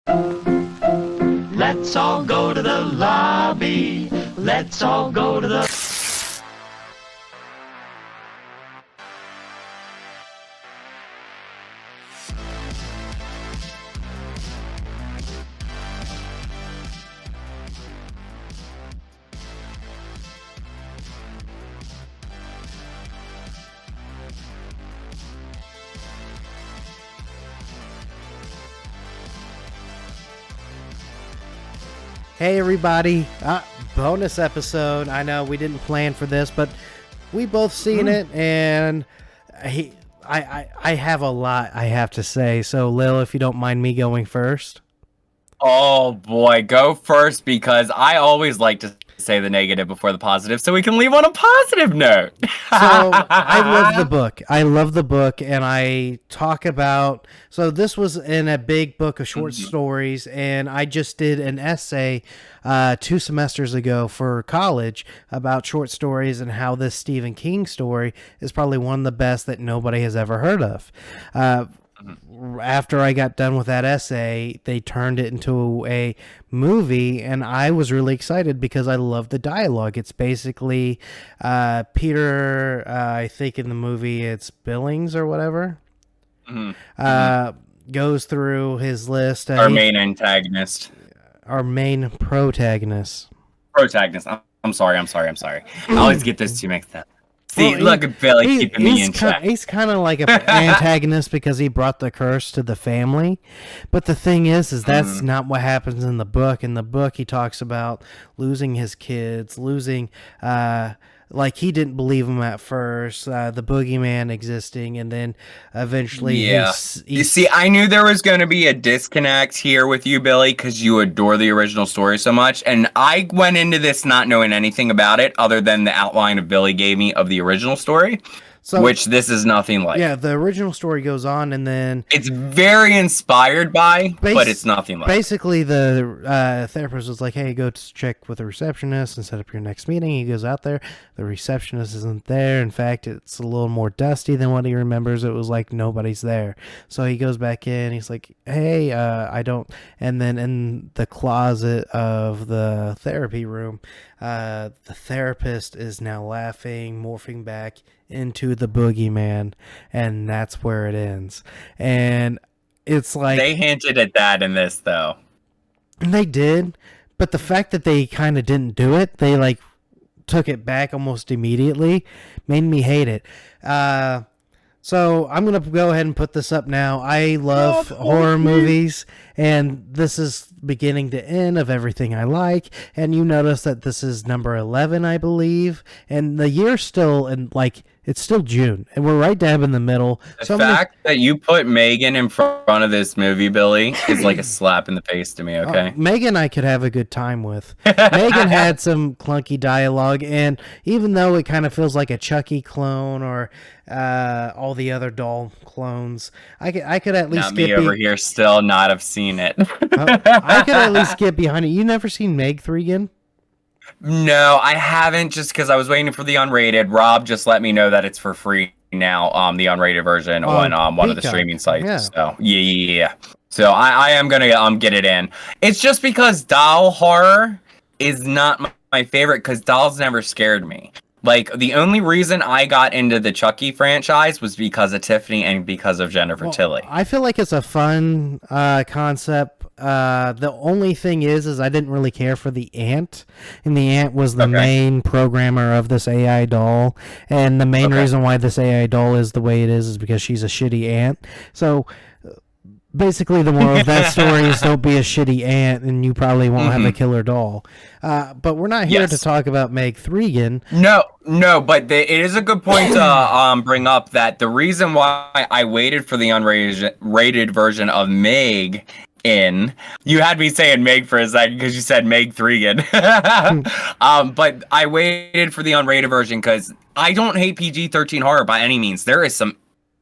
Let's all go to the lobby. Let's all go to the... Hey everybody, bonus episode. I know we didn't plan for this, but we both seen it, and I have a lot I have to say. So Lil, if you don't mind me going first. Oh boy, go first, because I always like to say the negative before the positive so we can leave on a positive note. So I love the book. And I talk about, so this was in a big book of short stories, and I just did an essay 2 semesters ago for college about short stories and how this Stephen King story is probably one of the best that nobody has ever heard of. After I got done with that essay, they turned it into a movie, and I was really excited because I love the dialogue. It's basically Peter, I think in the movie it's Billings or whatever, goes through his list. Our main antagonist. Our main protagonist. Protagonist. I'm sorry. I always get those two mixed up. See, well, look at Billy keeping me in check. He's kind of like an antagonist because he brought the curse to the family. But the thing is that's not what happens in the book. In the book, he talks about losing his kids, losing, like he didn't believe him at first, the Boogeyman existing, and then eventually... Yeah. You see, I knew there was going to be a disconnect here with you, Billy, because you adore the original story so much, and I went into this not knowing anything about it other than the outline of Billy gave me of the original story. Which this is nothing like. Yeah, the original story goes on, and then... It's very inspired by, but it's nothing like. Basically, the therapist was like, hey, go check with the receptionist and set up your next meeting. He goes out there. The receptionist isn't there. In fact, it's a little more dusty than what he remembers. It was like nobody's there. So he goes back in. He's like, hey, I don't... And then in the closet of the therapy room, the therapist is now laughing, morphing back into the Boogeyman, and that's where it ends. And it's like... They hinted at that in this, though. They did, but the fact that they kind of didn't do it, they like took it back almost immediately, made me hate it. So I'm going to go ahead and put this up now. I love horror movies, and this is beginning to end of everything I like. And you notice that this is number 11, I believe. And the year's still in, like, it's still June, and we're right dab in the middle. The fact that you put Megan in front of this movie, Billy, is like a slap in the face to me, okay? Megan I could have a good time with. Megan had some clunky dialogue, and even though it kind of feels like a Chucky clone or all the other doll clones, I could at least get over here still not have seen it. I could at least get behind it. You never seen Meg 3 again? No, I haven't, just because I was waiting for the unrated. Rob just let me know that it's for free now, the unrated version on one of the streaming sites. Yeah. So yeah. So I am gonna get it in. It's just because doll horror is not my favorite, because dolls never scared me. Like, the only reason I got into the Chucky franchise was because of Tiffany and because of Jennifer Tilly. I feel like it's a fun concept. The only thing is I didn't really care for the ant, and the ant was the main programmer of this AI doll, and the main reason why this AI doll is the way it is because she's a shitty ant. So basically the moral of that story is don't be a shitty ant, and you probably won't have a killer doll. But we're not here to talk about Meg 3 again. No, but it is a good point to bring up that the reason why I waited for the unrated version of Meg you had me saying Meg for a second because you said Meg 3 again. But I waited for the unrated version because I don't hate PG-13 horror by any means. There is some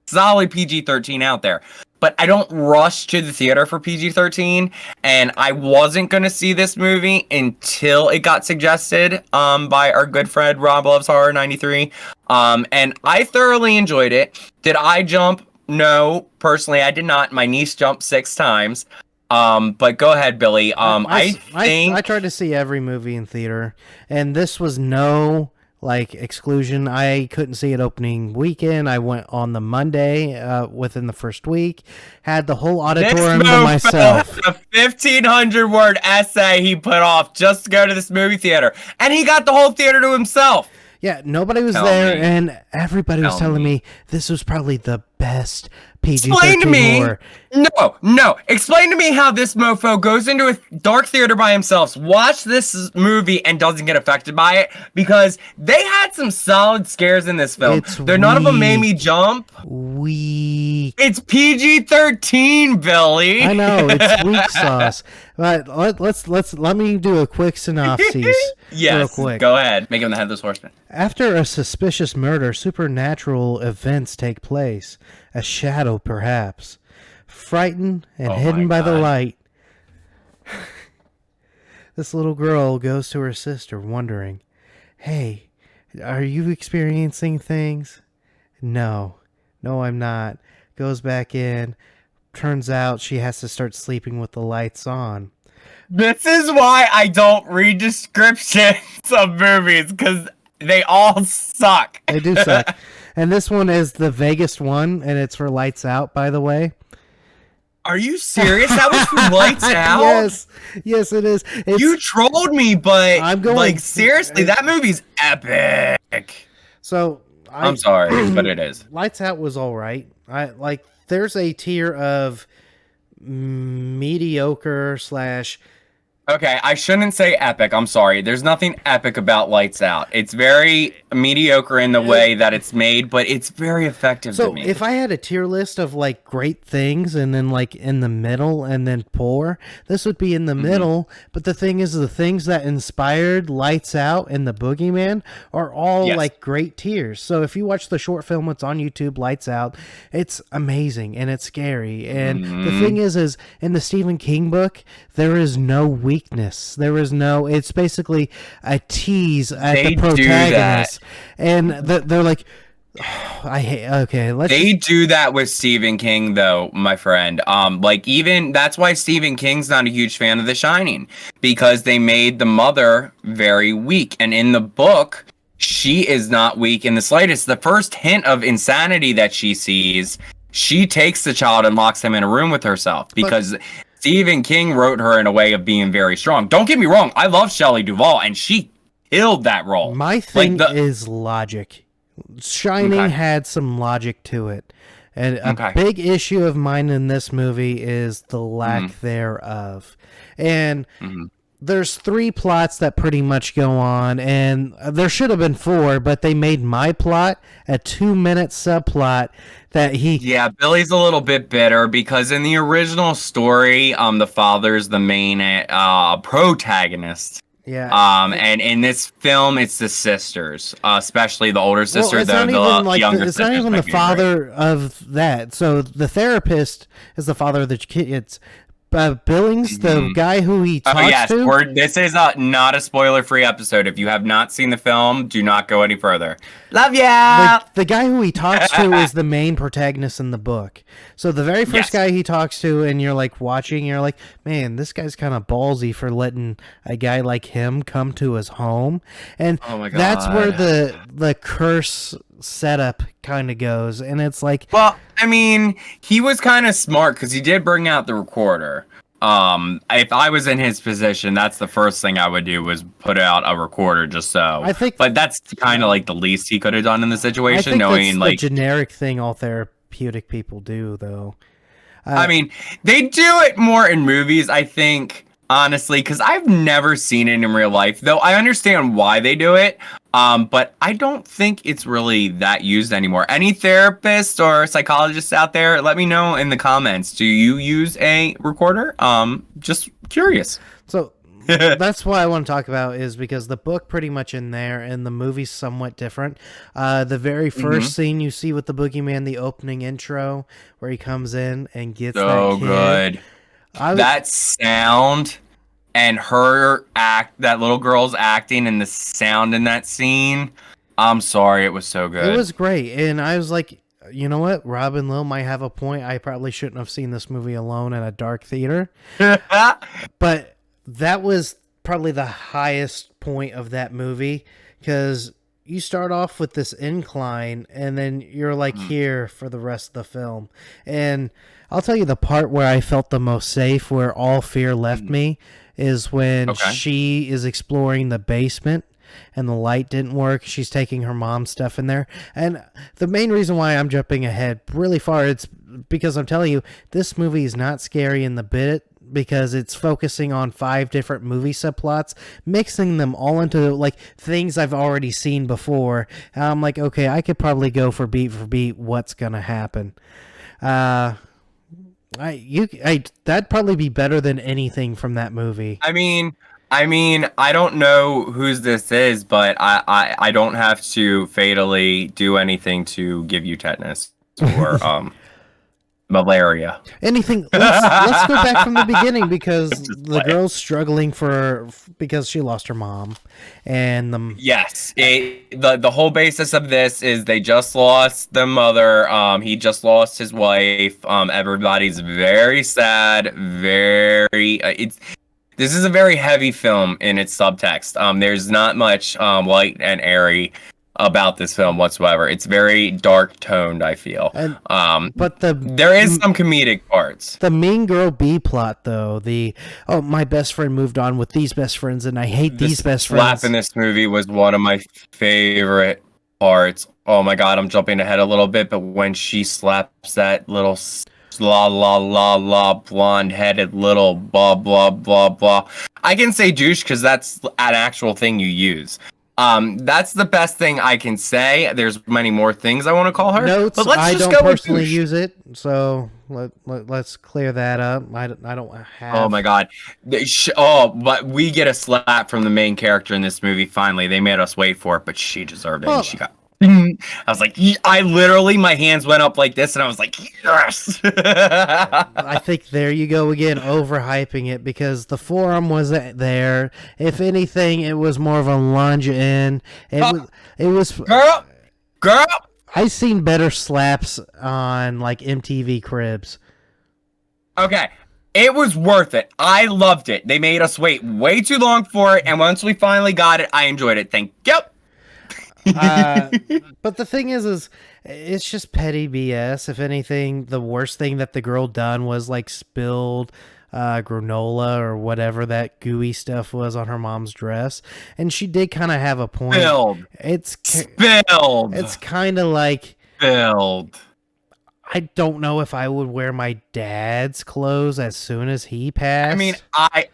solid PG-13 out there. But I don't rush to the theater for PG-13, and I wasn't going to see this movie until it got suggested by our good friend Rob Loves Horror 93. And I thoroughly enjoyed it. Did I jump? No, personally I did not. My niece jumped 6 times. But go ahead, Billy. I think I tried to see every movie in theater, and this was no like exclusion. I couldn't see it opening weekend. I went on the Monday within the first week, had the whole auditorium to myself. A 1,500-word essay he put off just to go to this movie theater, and he got the whole theater to himself. Yeah, nobody was there, and everybody was telling me this was probably the best PG-13 Explain to me. horror. No. Explain to me how this mofo goes into a dark theater by himself, watch this movie, and doesn't get affected by it, because they had some solid scares in this film. None of them made me jump. Weak. It's PG-13, Billy. I know, it's weak sauce. But let me do a quick synopsis. Yes, real quick. Go ahead. Make him the headless horseman. After a suspicious murder, supernatural events take place. A shadow, perhaps. Frightened and hidden by the light, this little girl goes to her sister, wondering, "Hey, are you experiencing things?" No, I'm not. Goes back in. Turns out she has to start sleeping with the lights on. This is why I don't read descriptions of movies, because they all suck. They do suck. And this one is the vaguest one, and it's for Lights Out, by the way. Are you serious? That was for Lights Out? Yes, it is. You trolled me, but like seriously, that movie's epic. So I'm sorry, but it is. Lights Out was all right. There's a tier of mediocre / Okay, I shouldn't say epic. I'm sorry. There's nothing epic about Lights Out. It's very mediocre in the way that it's made, but it's very effective to me. So if I had a tier list of like great things and then like in the middle and then poor, this would be in the middle. But the thing is, the things that inspired Lights Out and the Boogeyman are all like great tiers. So if you watch the short film, it's on YouTube, Lights Out, it's amazing and it's scary. And the thing is in the Stephen King book, there is no weakness. It's basically a tease at the protagonist. And they're like, They do that with Stephen King, though, my friend. Even that's why Stephen King's not a huge fan of The Shining, because they made the mother very weak. And in the book, she is not weak in the slightest. The first hint of insanity that she sees, she takes the child and locks him in a room with herself, because Stephen King wrote her in a way of being very strong. Don't get me wrong. I love Shelley Duvall, and she killed that role. My thing is logic. Shining had some logic to it. And a big issue of mine in this movie is the lack thereof. And there's 3 plots that pretty much go on, and there should have been 4, but they made my plot a 2-minute subplot that Yeah, Billy's a little bit bitter because in the original story, the father's the main protagonist. Yeah. And in this film, it's the sisters, especially the older sister. Well, it's not even even the father of that. So the therapist is the father of the kids. Billings, the guy who he talks to. This is not a spoiler-free episode. If you have not seen the film, do not go any further. Love ya! The guy who he talks to is the main protagonist in the book. So the very first guy he talks to, and you're like watching, you're like, man, this guy's kind of ballsy for letting a guy like him come to his home. And that's where the curse setup kind of goes, and it's like, well, I mean, he was kind of smart because he did bring out the recorder. If I was in his position, that's the first thing I would do, was put out a recorder just so. But that's kind of like the least he could have done in the situation, knowing that's like the generic thing all therapeutic people do, though. I mean, they do it more in movies, I think. Honestly, because I've never seen it in real life, though I understand why they do it, but I don't think it's really that used anymore. Any therapists or psychologists out there, let me know in the comments. Do you use a recorder? Just curious. So that's what I want to talk about, is because the book pretty much in there and the movie's somewhat different. The very first scene you see with the Boogeyman, the opening intro, where he comes in and gets that kid. Good. That sound and that little girl's acting and the sound in that scene, I'm sorry, it was so good. It was great. And I was like, you know what? Robin Lowe might have a point. I probably shouldn't have seen this movie alone in a dark theater. But that was probably the highest point of that movie, because you start off with this incline and then you're like here for the rest of the film. And I'll tell you the part where I felt the most safe, where all fear left me, is when she is exploring the basement and the light didn't work. She's taking her mom's stuff in there. And the main reason why I'm jumping ahead really far, it's because I'm telling you, this movie is not scary in the bit, because it's focusing on 5 different movie subplots, mixing them all into like things I've already seen before. And I'm like, okay, I could probably go for beat what's gonna happen. That'd probably be better than anything from that movie. I mean, I don't know whose this is, but I don't have to fatally do anything to give you tetanus or malaria. Anything. Let's go back from the beginning, because the girl's struggling because she lost her mom, and the whole basis of this is they just lost the mother. He just lost his wife. Everybody's very sad. This is a very heavy film in its subtext. There's not much light and airy about this film whatsoever. It's very dark toned, I feel. But there is some comedic parts. The Mean Girl B plot, though, my best friend moved on with these best friends, and I hate these best friends. Slap in this movie was one of my favorite parts. Oh my god, I'm jumping ahead a little bit, but when she slaps that little blonde-headed little blah blah blah blah. I can say douche because that's an actual thing you use. That's the best thing I can say. There's many more things I want to call her. Notes, but let's I just don't go personally with use it, so let's clear that up. I don't have. Oh my god. But we get a slap from the main character in this movie. Finally, they made us wait for it, but she deserved it. Well, and she got. I was like, my hands went up like this, and I was like, yes. I think there you go again, overhyping it, because the forearm wasn't there. If anything, it was more of a lunge in. It was girl. I've seen better slaps on like MTV Cribs. Okay. It was worth it. I loved it. They made us wait way too long for it, and once we finally got it, I enjoyed it. Thank you. But the thing is it's just petty BS. If anything, the worst thing that the girl done was like spilled granola or whatever that gooey stuff was on her mom's dress, and she did kind of have a point. Spilled. It's kind of like spilled. I don't know if I would wear my dad's clothes as soon as he passed. I mean,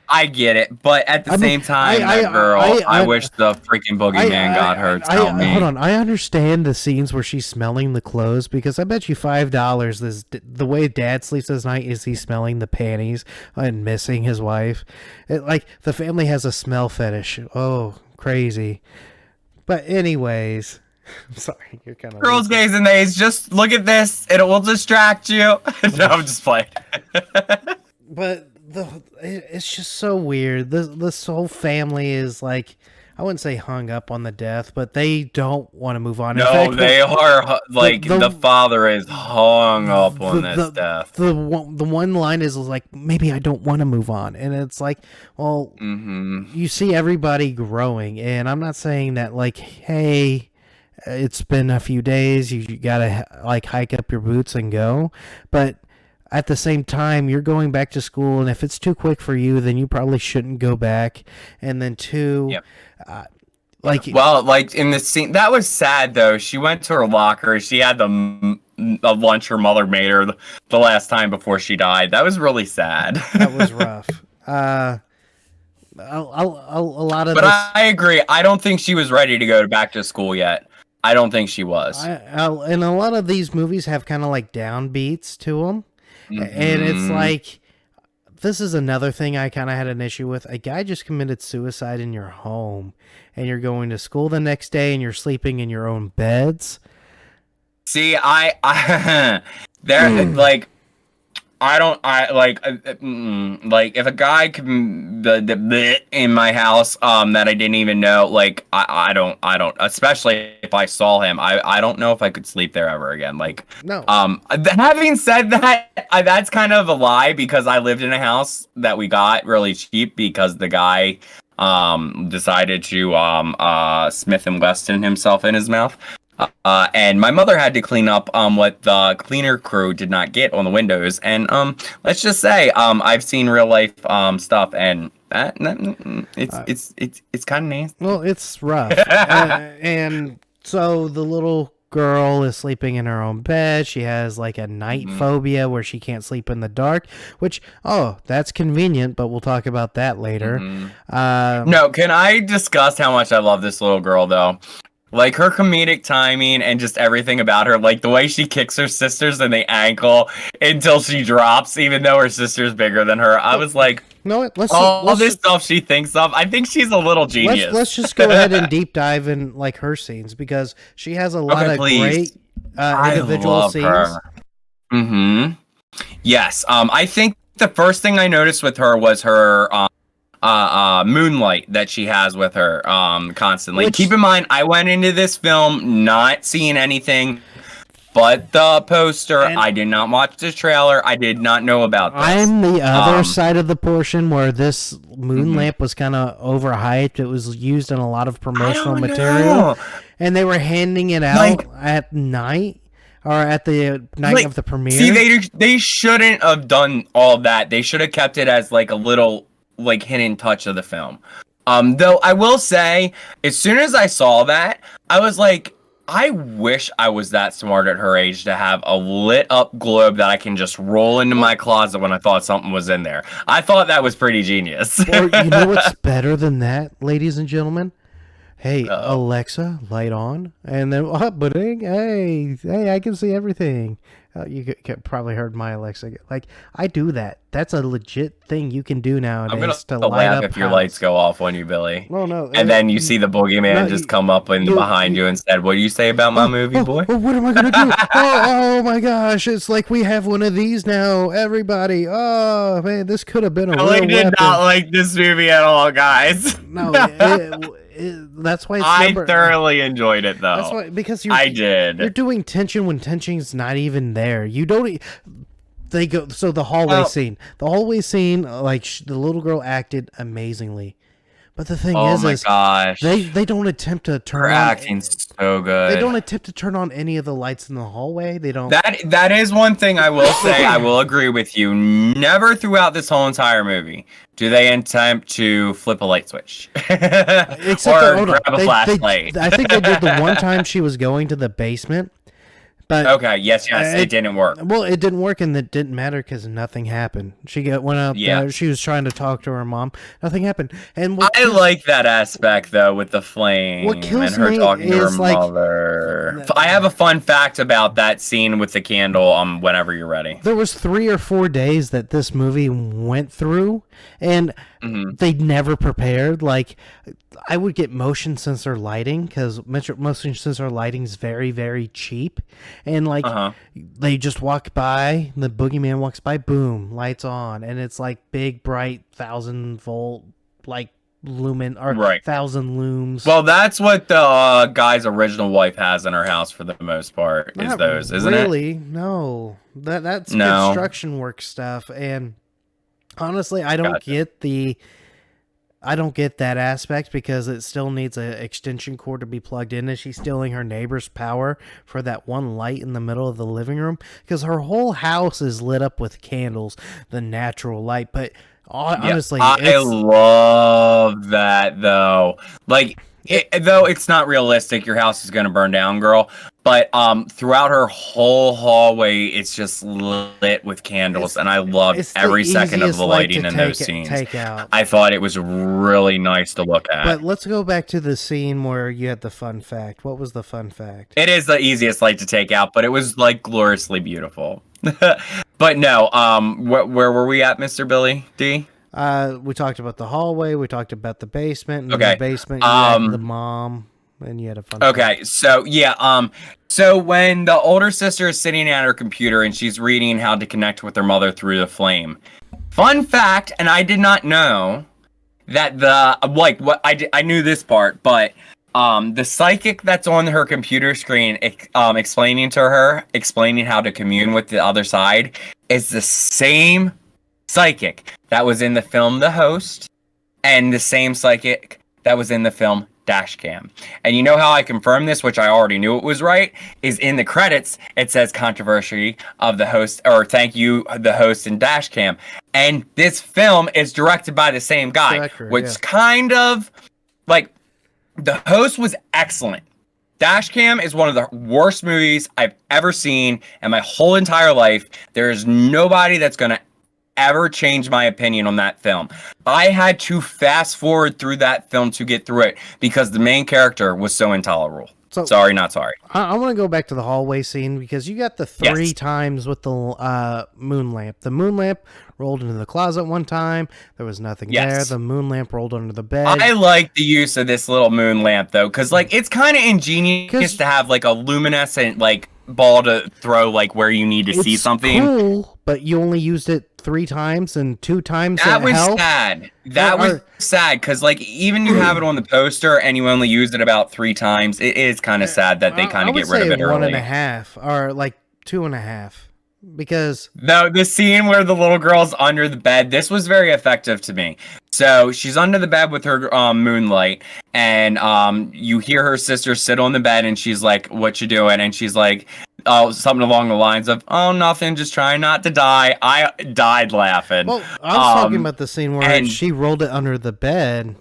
I get it, but at the same time, I wish the freaking boogeyman got her. Tell me. Hold on, I understand the scenes where she's smelling the clothes, because I bet you $5 is the way Dad sleeps this night is he's smelling the panties and missing his wife. Like the family has a smell fetish. Oh, crazy. But anyways. I'm sorry, you're kind of girls, gays, and theys. Just look at this; it will distract you. No, I'm just playing. But it's just so weird. This whole family is like, I wouldn't say hung up on the death, but they don't want to move on. No, fact, they are like the father is hung up on this death. The one line is like, maybe I don't want to move on, and it's like, well, you see everybody growing, and I'm not saying that like, hey, it's been a few days, you gotta like hike up your boots and go, but at the same time, you're going back to school, and if it's too quick for you, then you probably shouldn't go back. And then like in the scene, that was sad though. She went to her locker. She had the lunch her mother made her the last time before she died. That was really sad. That was rough. A lot of. But I agree. I don't think she was ready to go back to school yet. I don't think she was. And a lot of these movies have kind of like downbeats to them. And it's like, this is another thing I kind of had an issue with. A guy just committed suicide in your home, and you're going to school the next day, and you're sleeping in your own beds. See, like, I like like if a guy can the in my house that I didn't even know, like I don't, especially if I saw him, I don't know if I could sleep there ever again. Like No. having said that, that's kind of a lie because I lived in a house that we got really cheap because the guy decided to Smith and Weston himself in his mouth. And my mother had to clean up what the cleaner crew did not get on the windows. And let's just say I've seen real life stuff, and it's kind of nasty. Well, it's rough. And so the little girl is sleeping in her own bed. She has like a night phobia where she can't sleep in the dark, which, that's convenient, but we'll talk about that later. No, can I discuss how much I love this little girl, though? Like her comedic timing and just everything about her, like the way she kicks her sisters in the ankle until she drops, even though her sister's bigger than her. I was like, no, all this stuff she thinks of. I think she's a little genius. Let's just go ahead and deep dive in like her scenes because she has a lot of great individual scenes. Yes. I think the first thing I noticed with her was her moonlight that she has with her constantly. Keep in mind, I went into this film not seeing anything but the poster. I did not watch the trailer. I did not know about this. I'm the other side of the portion where this moon lamp was kind of overhyped. It was used in a lot of promotional material, and they were handing it out at night. Or at the night of the premiere. See, they shouldn't have done all that. They should have kept it as like a little like hidden touch of the film. Though I will say, as soon as I saw that, I was like, I wish I was that smart at her age to have a lit up globe that I can just roll into my closet when I thought something was in there. I thought that was pretty genius. Or you know what's better than that, ladies and gentlemen? Hey, Alexa, light on, and then hey, I can see everything. You probably heard my Alexa. Like, I do that. That's a legit thing you can do nowadays. I'm gonna to light laugh up if your lights go off on you, Billy. Well, no. And then you see the boogeyman just come up behind you and said, "What do you say about my movie, boy?" What am I gonna do? oh my gosh! It's like we have one of these now. Everybody. Oh man, this could have been a Billy real did weapon. not like this movie at all, guys. No. That's why I thoroughly enjoyed it, though. That's why, because you're doing tension when tension's not even there. You don't. They go so the hallway scene. The hallway scene, like the little girl acted amazingly, but the thing is, gosh, they don't attempt to turn. Her on, acting's so good. They don't attempt to turn on any of the lights in the hallway. They don't. That is one thing I will say. I will agree with you. Never throughout this whole entire movie do they attempt to flip a light switch or grab a flashlight. I think they did the one time she was going to the basement. But okay, yes, it didn't work. Well, it didn't work, and it didn't matter because nothing happened. She went out there. She was trying to talk to her mom. Nothing happened. And I like that aspect though, with the flame and her talking to her mother. I have a fun fact about that scene with the candle. Whenever you're ready. There was 3 or 4 days that this movie went through, and they never prepared. Like, I would get motion sensor lighting because motion sensor lighting is very, very cheap. And like they just walk by, the boogeyman walks by, boom, lights on, and it's like big, bright 1,000-volt like lumen or 1,000 looms. Well, that's what the guy's original wife has in her house for the most part. Not those, isn't really, it? No, that's construction work stuff. And honestly, I don't get that aspect because it still needs an extension cord to be plugged in. Is she stealing her neighbor's power for that one light in the middle of the living room? Because her whole house is lit up with candles, the natural light. But honestly, I love that though. Like, though it's not realistic, your house is going to burn down, girl. But throughout her whole hallway, it's just lit with candles, and I loved every second of the lighting in those scenes. I thought it was really nice to look at. But let's go back to the scene where you had the fun fact. What was the fun fact? It is the easiest light to take out, but it was like gloriously beautiful. But no, where were we at, Mr. Billy D? We talked about the hallway. We talked about the basement. And in the basement, you had the mom. and you had a fun. Okay, so yeah, so when the older sister is sitting at her computer and she's reading how to connect with her mother through the flame. Fun fact, and I did not know that I knew this part, but the psychic that's on her computer screen, explaining how to commune with the other side, is the same psychic that was in the film The Host, and the same psychic that was in the film Dashcam. And you know how I confirmed this, which I already knew it was right, is in the credits, it says controversy of the host, or thank you, the host in Dashcam. And this film is directed by the same guy, Director, which kind of, like, The Host was excellent. Dashcam is one of the worst movies I've ever seen in my whole entire life. There is nobody that's going to ever change my opinion on that film. I had to fast forward through that film to get through it because the main character was so intolerable. So, sorry, not sorry. I want to go back to the hallway scene because you got the three times with the moon lamp. The moon lamp rolled into the closet one time. There was nothing there. The moon lamp rolled under the bed. I like the use of this little moon lamp though, because like it's kind of ingenious to have like a luminescent like ball to throw like where you need to see something. Cool, but you only used it 3 times and 2 times. That was sad. That was sad because like even you have it on the poster and you only use it about 3 times. It is kind of sad that they kind of get rid of it early. 1.5 or like 2.5. Because no, the scene where the little girl's under the bed, this was very effective to me. So she's under the bed with her moonlight, and you hear her sister sit on the bed, and she's like, "What you doing?" And she's like, "Oh, something along the lines of, oh, nothing, just trying not to die." I died laughing. Well, I was talking about the scene where she rolled it under the bed.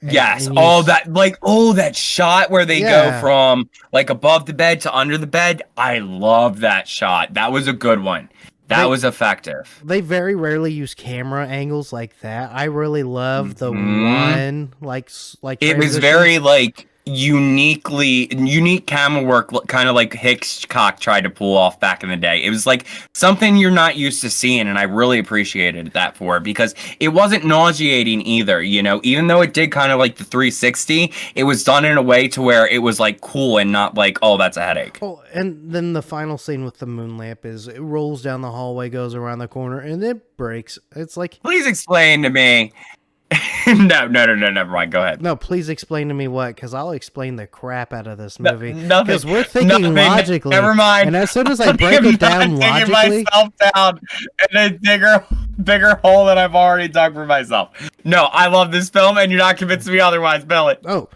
Yes. That shot where they go from like above the bed to under the bed. I love that shot. That was a good one. That was effective. They very rarely use camera angles like that. I really love the one like it was very like unique camera work, kind of like Hitchcock tried to pull off back in the day. It was like something you're not used to seeing, and I really appreciated that for it because it wasn't nauseating either, you know, even though it did kind of like the 360, it was done in a way to where it was like cool and not like, oh, that's a headache. Oh, and then the final scene with the moon lamp is it rolls down the hallway, goes around the corner, and it breaks. It's like, please explain to me. No, never mind. Go ahead. No, please explain to me what, because I'll explain the crap out of this movie. Because we're thinking logically. Never mind. And as soon as I break it down logically, myself down in a bigger hole that I've already dug for myself. No, I love this film, and you're not convincing me otherwise, Billy. Oh,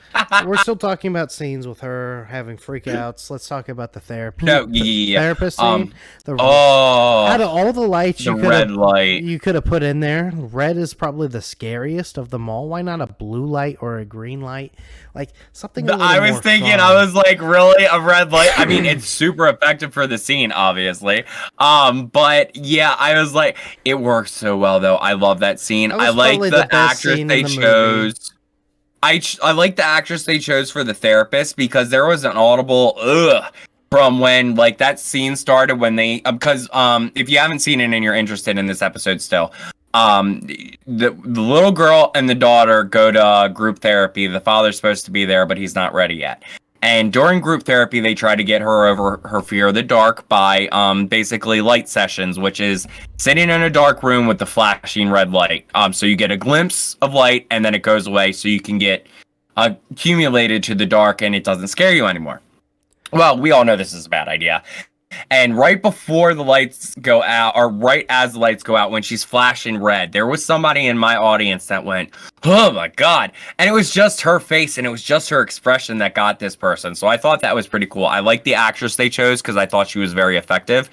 we're still talking about scenes with her having freakouts. Let's talk about the therapy. Therapist scene. Out of all the lights you could have put in there, red is probably the scariest of them all. Why not a blue light or a green light? Like something. I was thinking, fun. I was like, really, a red light? I mean, it's super effective for the scene, obviously. But yeah, I was like, it works so well, though. I love that scene. I like the actress they chose. I like the actress they chose for the therapist because there was an audible from when like that scene started when they because if you haven't seen it and you're interested in this episode still. The little girl and the daughter go to group therapy. The father's supposed to be there, but he's not ready yet. And during group therapy, they try to get her over her fear of the dark by basically light sessions, which is sitting in a dark room with the flashing red light. So you get a glimpse of light and then it goes away so you can get accumulated to the dark and it doesn't scare you anymore. Well, we all know this is a bad idea. And right before the lights go out, or right as the lights go out, when she's flashing red, there was somebody in my audience that went, oh my God. And it was just her face and it was just her expression that got this person. So I thought that was pretty cool. I like the actress they chose because I thought she was very effective.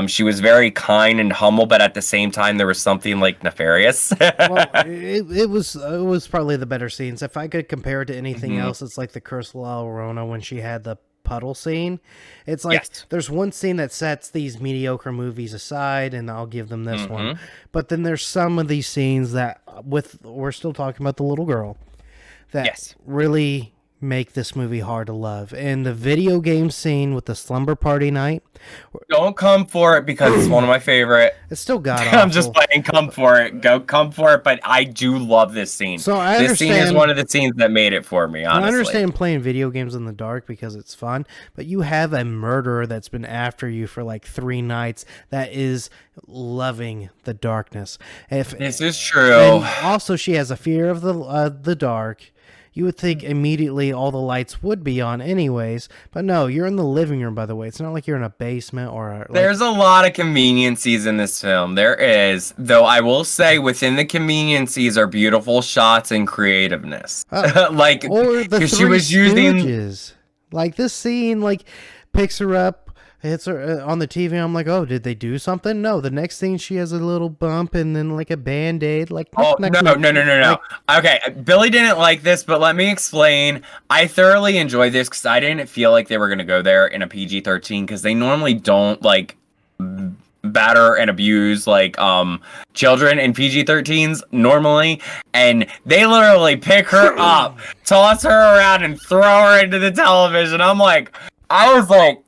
She was very kind and humble, but at the same time, there was something like nefarious. Well, it was probably the better scenes. If I could compare it to anything else, it's like the Curse of La Llorona when she had the puddle scene. It's like there's one scene that sets these mediocre movies aside, and I'll give them this one. But then there's some of these scenes that we're still talking about the little girl that really make this movie hard to love. And the video game scene with the slumber party night, Don't come for it because it's one of my favorite. it's still god awful. I'm just playing. Come for it. Come for it. But I do love this scene. So I this scene is understand- one of the scenes that made it for me. Honestly, I understand playing video games in the dark because it's fun, but you have a murderer that's been after you for like 3 nights that is loving the darkness. This is true. And also, she has a fear of the dark. You would think immediately all the lights would be on anyways, but no, you're in the living room, by the way. It's not like you're in a basement or There's a lot of conveniences in this film. There is. Though I will say within the conveniences are beautiful shots and creativeness. Like, or the because Three she was using... Stooges. Like, this scene, like, picks her up, hits her on the TV. I'm like, oh, did they do something? No, the next thing she has a little bump and then like a Band-Aid. Like, oh, no. Like, okay, Billy didn't like this, but let me explain. I thoroughly enjoyed this because I didn't feel like they were going to go there in a PG-13 because they normally don't, like, batter and abuse, like, children in PG-13s normally. And they literally pick her up, toss her around, and throw her into the television. I was like,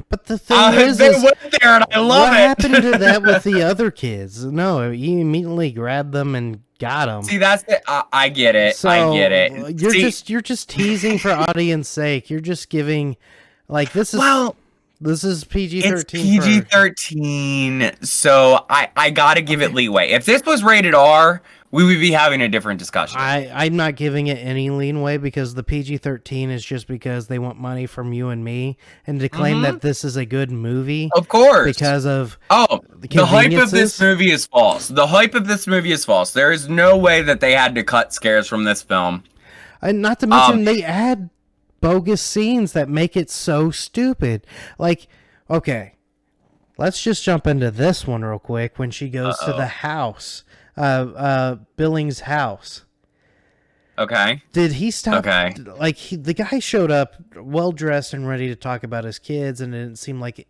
but the thing is, they went there, and I love what it. happened to that with the other kids? No, he immediately grabbed them and got them. See, that's it. I get it. So, I get it. You're just teasing for audience sake. You're just giving, like, this is PG-13. It's PG-13, so I gotta give it leeway. If this was rated R, we would be having a different discussion. I'm not giving it any leeway because the PG-13 is just because they want money from you and me, and to claim that this is a good movie, of course, because of the hype of this movie is false. The hype of this movie is false. There is no way that they had to cut scares from this film, and not to mention they add bogus scenes that make it so stupid. Like, okay, let's just jump into this one real quick. When she goes to the house. Billing's house. Okay. Did he stop? Okay. Like, the guy showed up well dressed and ready to talk about his kids, and it didn't seem like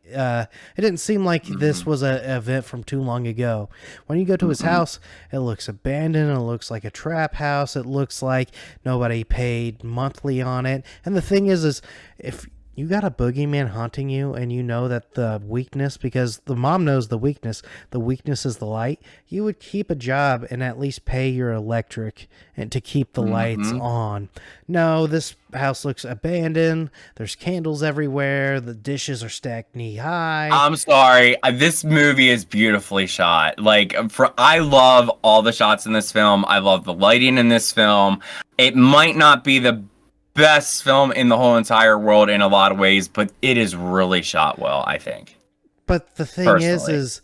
this was an event from too long ago. When you go to his house, it looks abandoned. It looks like a trap house. It looks like nobody paid monthly on it. And the thing is if you got a boogeyman haunting you and you know that the weakness, because the mom knows the weakness is the light, you would keep a job and at least pay your electric and to keep the lights on. No, this house looks abandoned. There's candles everywhere. The dishes are stacked knee high. I'm sorry. This movie is beautifully shot. Like, I love all the shots in this film. I love the lighting in this film. It might not be the best film in the whole entire world in a lot of ways, but it is really shot well, I think. But the thing Personally. is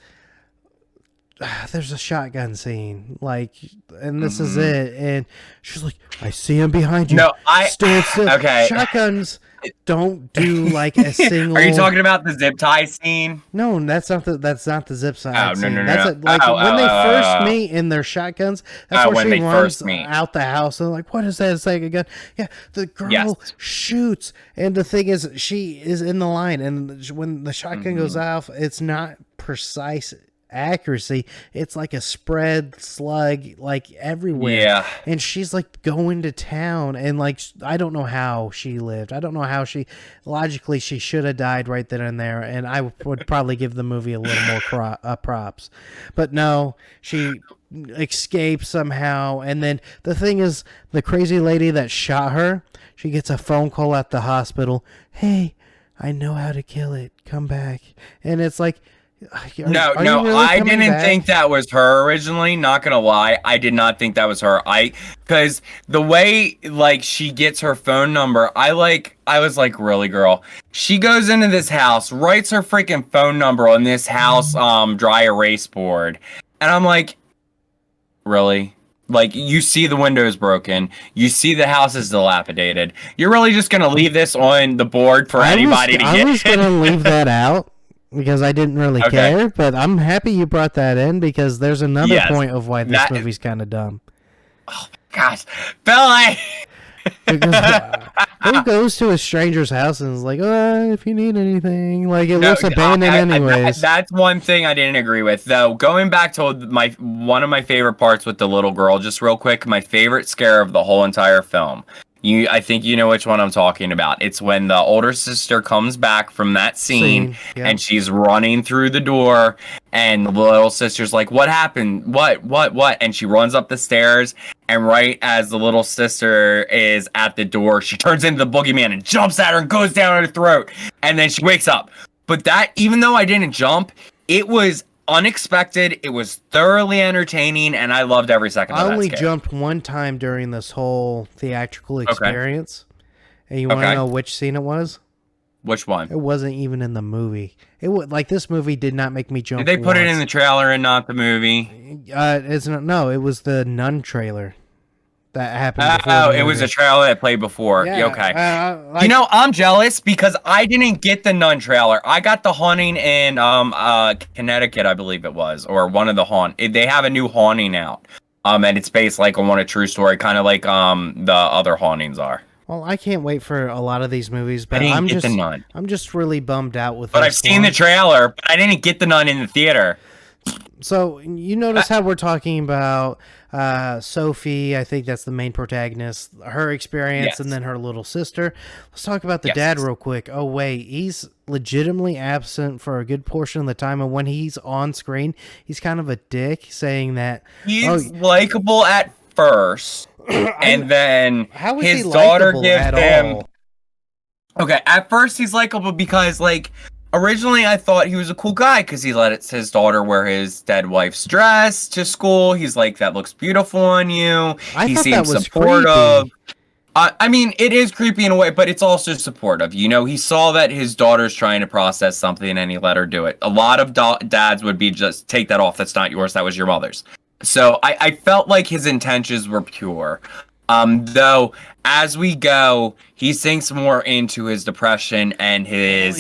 there's a shotgun scene, like, and this is it, and she's like, I see him behind you. No, stand still. Okay. Shotguns don't do like a single. Are you talking about the zip tie scene? No, that's not the zip tie scene. No. That's when they first meet in their shotguns. That's where she runs out the house and like, what is that? It's like a gun. Yeah, the girl shoots, and the thing is, she is in the line, and when the shotgun goes off, it's not precise accuracy. It's like a spread slug, like everywhere. Yeah. And she's like going to town, and like, I don't know how she lived. I don't know how logically she should have died right then and there, and I would probably give the movie a little more props. But no, she escapes somehow. And then the thing is, the crazy lady that shot her, she gets a phone call at the hospital. Hey, I know how to kill it. Come back. And it's like, No, I didn't think that was her originally. Not gonna lie, I did not think that was her. Because the way like she gets her phone number, I was like, really, girl? She goes into this house, writes her freaking phone number on this house dry erase board, and I'm like, really? Like, you see the windows broken, you see the house is dilapidated. You're really just gonna leave this on the board for anybody to get? I was gonna leave that out, because I didn't really care, but I'm happy you brought that in, because there's another point of why this movie's kind of dumb. Oh my gosh, Billy! Who goes to a stranger's house and is like, if you need anything, like, it looks abandoned anyways. That's one thing I didn't agree with, though. Going back to one of my favorite parts with the little girl, just real quick, my favorite scare of the whole entire film. I think you know which one I'm talking about. It's when the older sister comes back from that scene yeah. and she's running through the door, and the little sister's like, "What happened? What?" And she runs up the stairs, and right as the little sister is at the door, she turns into the boogeyman and jumps at her and goes down her throat, and then she wakes up. But that, even though I didn't jump, it was unexpected. It was thoroughly entertaining, and I loved every second of that. I only jumped one time during this whole theatrical experience. Okay. And you want to know which scene it was? Which one? It wasn't even in the movie. It was like, this movie did not make me jump. Did they put it in the trailer and not the movie? No, it was the Nun trailer. That happened before. Oh, it was a trailer that played before. Yeah, okay. I'm jealous because I didn't get the Nun trailer. I got the haunting in Connecticut, I believe it was, or one of the they have a new haunting out. And it's based like on a true story, kind of like the other hauntings are. Well, I can't wait for a lot of these movies, but I'm just really bummed out with. But I've seen the trailer, but I didn't get the Nun in the theater. So you notice how we're talking about Sophie, I think that's the main protagonist, her experience, and then her little sister. Let's talk about the dad real quick. Oh, wait, he's legitimately absent for a good portion of the time, and when he's on screen, he's kind of a dick, saying that... He's likable at first, and then his daughter gives him... Okay, at first he's likable because, like... Originally, I thought he was a cool guy because he let his daughter wear his dead wife's dress to school. He's like, that looks beautiful on you. He seems supportive. I mean, it is creepy in a way, but it's also supportive. You know, he saw that his daughter's trying to process something and he let her do it. A lot of dads would be just, take that off. That's not yours. That was your mother's. So I felt like his intentions were pure. Though, as we go, he sinks more into his depression and his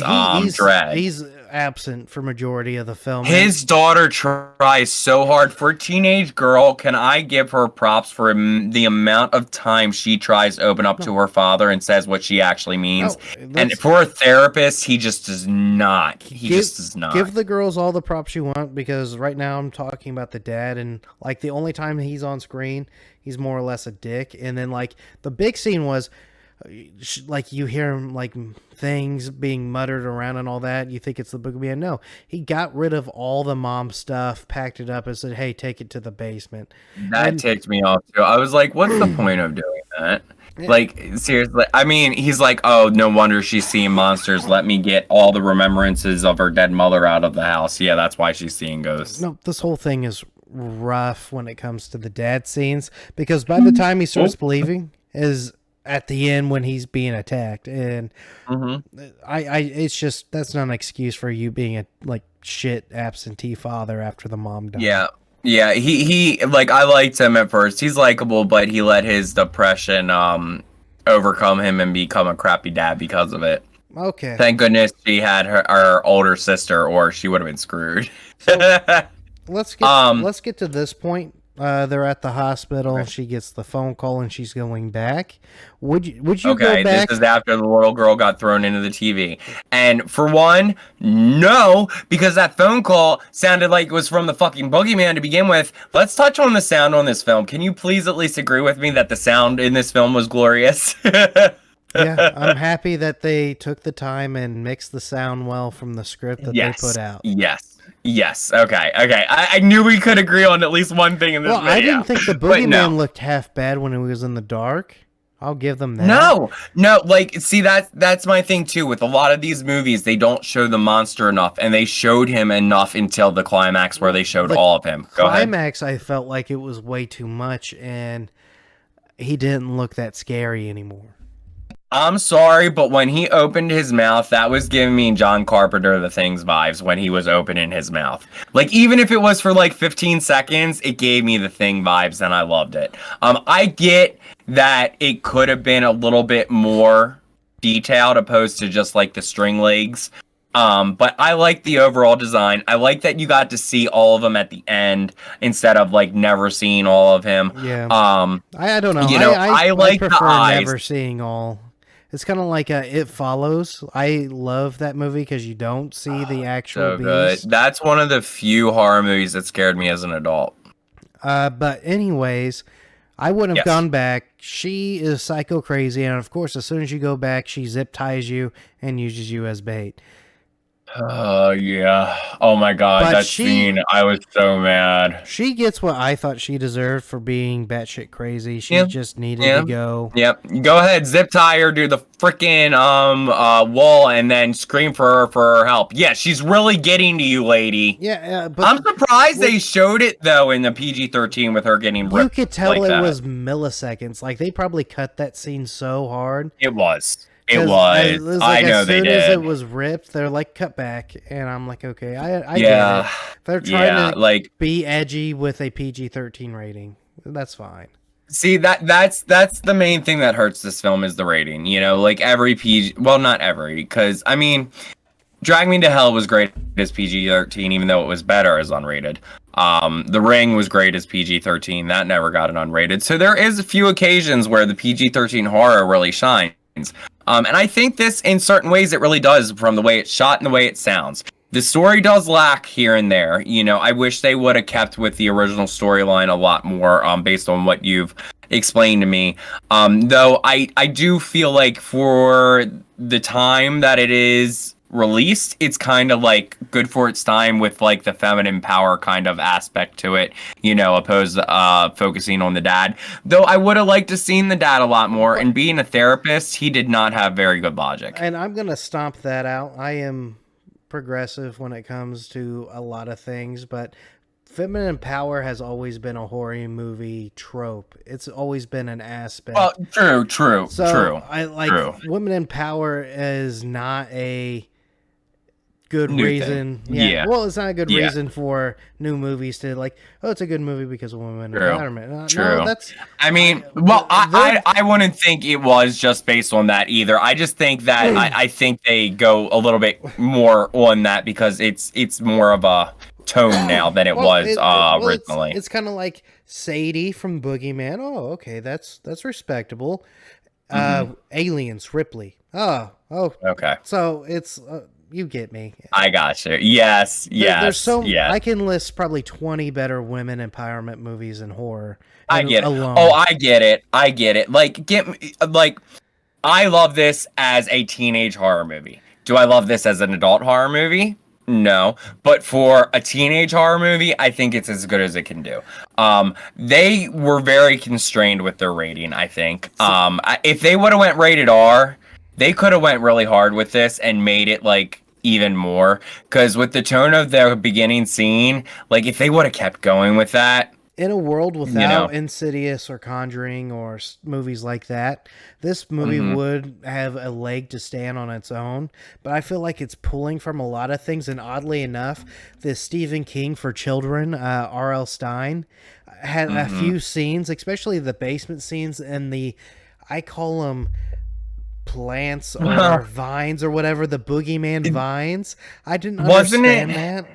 dread. He's absent for majority of the film. His daughter tries so hard. For a teenage girl, can I give her props for the amount of time she tries to open up to her father and says what she actually means? And for a therapist, he just does not. He just does not. Give the girls all the props you want, because right now I'm talking about the dad, and like the only time he's on screen, he's more or less a dick. And then like the big scene was, like, you hear him like things being muttered around and all that. You think it's the Boogeyman. No, he got rid of all the mom stuff, packed it up, and said, "Hey, take it to the basement." That ticked me off too. I was like, "What's the point of doing that?" Like, seriously. I mean, he's like, "Oh, no wonder she's seeing monsters. Let me get all the remembrances of her dead mother out of the house." Yeah, that's why she's seeing ghosts. No, this whole thing is rough when it comes to the dad scenes, because by the time he starts believing is at the end when he's being attacked, and it's just, that's not an excuse for you being a like shit absentee father after the mom died. Yeah, he like, I liked him at first. He's likable, but he let his depression overcome him and become a crappy dad because of it. Okay. Thank goodness she had her older sister, or she would have been screwed. So, let's get to this point. They're at the hospital. She gets the phone call and she's going back. Would you go back? This is after the little girl got thrown into the TV. And for one, no, because that phone call sounded like it was from the fucking Boogeyman to begin with. Let's touch on the sound on this film. Can you please at least agree with me that the sound in this film was glorious? Yeah, I'm happy that they took the time and mixed the sound well from the script that they put out. Yes. Okay. I knew we could agree on at least one thing in this video. I didn't think the Boogeyman looked half bad when it was in the dark. I'll give them that. No. Like, see, that's my thing too. With a lot of these movies, they don't show the monster enough, and they showed him enough until the climax where they showed all of him. Go ahead. Climax, I felt like it was way too much, and he didn't look that scary anymore. I'm sorry, but when he opened his mouth, that was giving me John Carpenter The Things vibes when he was opening his mouth. Like, even if it was for like 15 seconds, it gave me The Thing vibes, and I loved it. I get that it could have been a little bit more detailed opposed to just like the string legs. But I like the overall design. I like that you got to see all of them at the end instead of like never seeing all of him. Yeah. I don't know. I like prefer the eyes. Never seeing all. It's kind of like It Follows. I love that movie because you don't see the actual beast. Good. That's one of the few horror movies that scared me as an adult. But anyways, I wouldn't have Yes. gone back. She is psycho crazy, and of course, as soon as you go back, she zip ties you and uses you as bait. Yeah. Oh my God, But that scene! I was so mad. she gets what I thought she deserved for being batshit crazy. She Yeah. just needed Yeah. to go. Yep. Go ahead, zip tie her, do the freaking wall, and then scream for her help. Yeah, she's really getting to you, lady. Yeah, but I'm surprised they showed it though in the PG-13 with her getting you ripped could tell like it that. was milliseconds. Like they probably cut that scene so hard. It was. It 'Cause was. I know as they soon as did. it was ripped, they're like cut back, and I'm like, okay, I Yeah. get it. They're trying Yeah. to Like, be edgy with a PG-13 rating. That's fine. see that's the main thing that hurts this film is the rating. You know, like every PG. Well, not every, because I mean, Drag Me to Hell was great as PG-13, even though it was better as unrated. The Ring was great as PG-13. That never got an unrated. So there is a few occasions where the PG-13 horror really shines. And I think this, in certain ways, it really does, from the way it's shot and the way it sounds. The story does lack here and there. You know, I wish they would have kept with the original storyline a lot more, based on what you've explained to me. Though I do feel like for the time that it is released, it's kind of like good for its time with like the feminine power kind of aspect to it, you know, opposed to focusing on the dad. Though I would have liked to seen the dad a lot more, and being a therapist, he did not have very good logic. And I'm gonna stomp that out. I am progressive when it comes to a lot of things, but feminine power has always been a horror movie trope. It's always been an aspect. Well, true. I like women in power is not a good New reason. thing. Yeah. Yeah. Well, it's not a good Yeah. reason for new movies to like, oh, it's a good movie because of women True. empowerment. True. No, that's I mean, well, I wouldn't think it was just based on that either. I just think that I think they go a little bit more on that because it's more of a tone now than it was originally. It's kind of like Sadie from Boogeyman. Oh, okay, that's respectable. Aliens, Ripley. Oh, Okay. so it's you get me. I got you. Yes. There's so yes. I can list probably 20 better women empowerment movies in horror. I get it. alone. Oh, I get it. Like, I love this as a teenage horror movie. Do I love this as an adult horror movie? No. But for a teenage horror movie, I think it's as good as it can do. They were very constrained with their rating, I think. If they would have went rated R, they could have went really hard with this and made it like even more. Because with the tone of their beginning scene, like if they would have kept going with that, in a world without Insidious or Conjuring or movies like that, this movie would have a leg to stand on its own. But I feel like it's pulling from a lot of things. And oddly enough, the Stephen King for children, R.L. Stein, had a few scenes, especially the basement scenes and I call them plants or vines or whatever, the Boogeyman vines. I didn't understand that.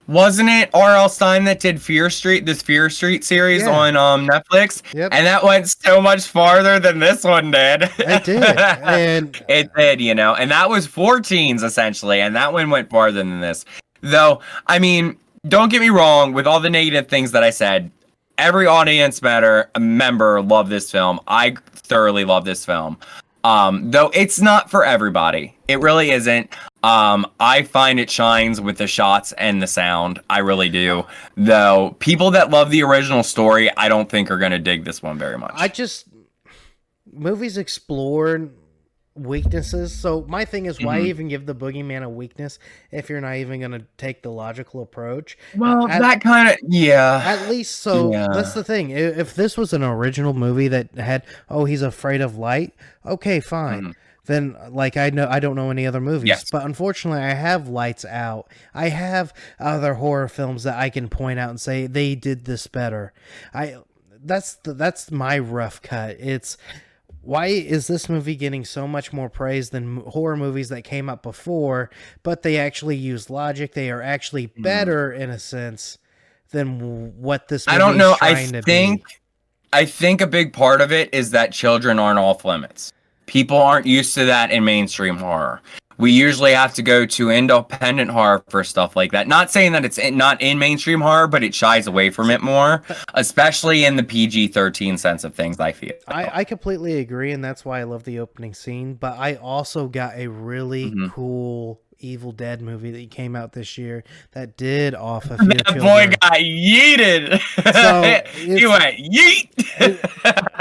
Wasn't it R.L. Stein that did Fear Street series on Netflix? Yep. And that went so much farther than this one did. It did. And it did, you know. And that was 4 teens, essentially. And that one went farther than this. Though, I mean, don't get me wrong, with all the negative things that I said, every audience member loved this film. I thoroughly love this film. Though it's not for everybody. It really isn't. I find it shines with the shots and the sound. I really do. Though people that love the original story, I don't think are going to dig this one very much. Movies explore weaknesses. So my thing is, why even give the Boogeyman a weakness if you're not even going to take the logical approach? Well, that kind of, yeah. At least, so that's the thing. If this was an original movie that had, oh, he's afraid of light, okay, fine. Then, like, I don't know any other movies. Yes. But unfortunately, I have Lights Out. I have other horror films that I can point out and say they did this better. That's my rough cut. It's why is this movie getting so much more praise than horror movies that came up before, but they actually use logic? They are actually better in a sense than what this movie I don't know. is trying to be. I think a big part of it is that children aren't off limits. People aren't used to that in mainstream horror. We usually have to go to independent horror for stuff like that. Not saying that it's not in mainstream horror, but it shies away from it more, especially in the PG-13 sense of things, I feel. I completely agree, and that's why I love the opening scene. But I also got a really cool Evil Dead movie that came out this year that did off a few That children. boy got yeeted. So He went yeet.